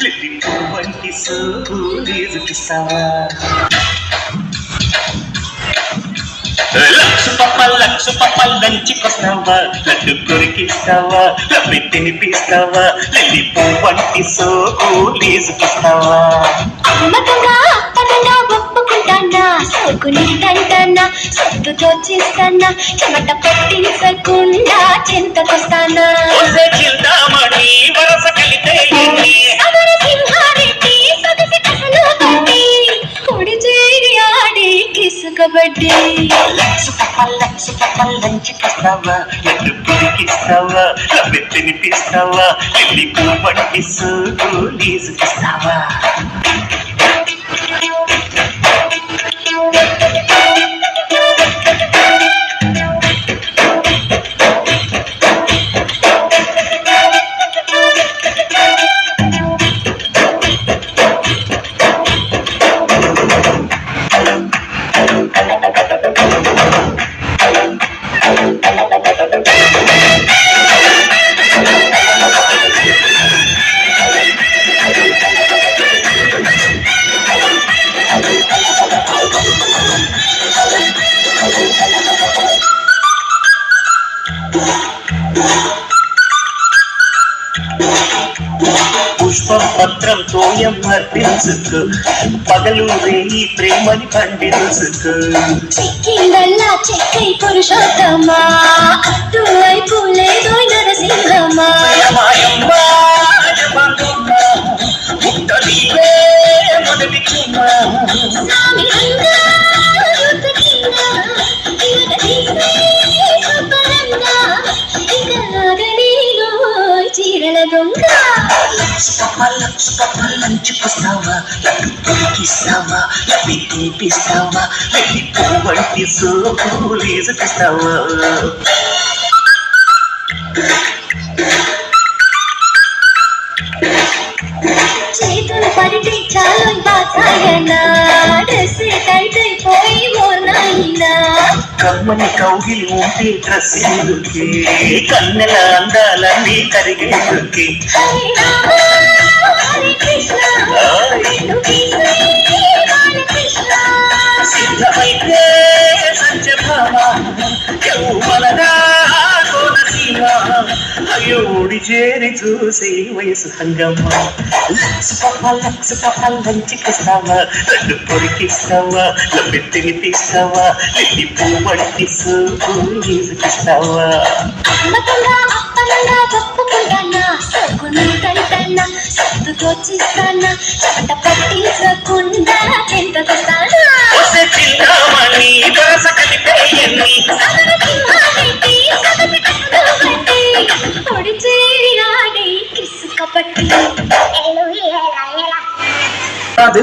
lily పువ్వంటి సోకులేసు చూస్తావా లక్ష పప్ప లంచికొస్తావా laddu కొరికిస్తావా లవ్వి తినిపిస్తావా lily పువ్వంటి సోకులేసుకొస్తావా అమ్మకంగా అప్పనంగా ఒప్పుకుంటానా సోకు నీదంటానా సొత్తుతో చేస్తానా చెమట పట్టించకుండా చింతకొస్తానా చింతామణి వరస కలితే సింహారెడ్డి సొగసి కసలు తోటి కుడి చేరి ఆడి కిసు కబడ్డీ లక్ష పప్ప లంచికొస్తావా లడ్డు కొరికిస్తావా లవ్వి తినిపిస్తావా లిల్లీ పువ్వంటి సోకులేసుకొస్తావా పుష్పం పత్రం తోయం అర్పించుకు పగలు రేయి ప్రేమని పండించుకు చిక్కిందల్లా చెక్కై పురుషోత్తమా అటువైపు లేదో నరసింహమా చీరల దొంగ లక్ష లంచుకొస్తావా లడ్డు కొరికిస్తావా లవ్వి తినిపిస్తావా లిల్లీ పువ్వంటి సోకులేసుకొస్తావా చేతులు పడితే చాలు దాచాయనా డ్రెస్ టైట్ అయిపోయి మోనాయినా కమ్మని కౌగిలి ఉంటే డ్రెస్ ఎందుకే కన్నెల అందాలన్నీ కరిగేందుకే హరే రామ హరే కృష్ణ కృష్ణ సిద్ధమైతే సంచభామ యౌవనగా కోనసీమ అయోడి చేరి చూసే వయసు హంగమ్మ లక్ష పప్ప లంచికొస్తావా లడ్డు కొరికిస్తావా లవ్వి తినిపిస్తావా లిల్లీ పువ్వంటి సోకులేసుకొస్తావా అమ్మకంగా అప్పనంగా ఒప్పుకుంటానా సోకు నీదంటానా సొత్తుతో చేస్తానా చెమట పట్టించకుండా చింతకొస్తానా చింతామణి వరస కలితే సింహారెడ్డి సొగసి కసలు తోటి కుడి చేరి ఆడి కిసు కబడ్డీ అది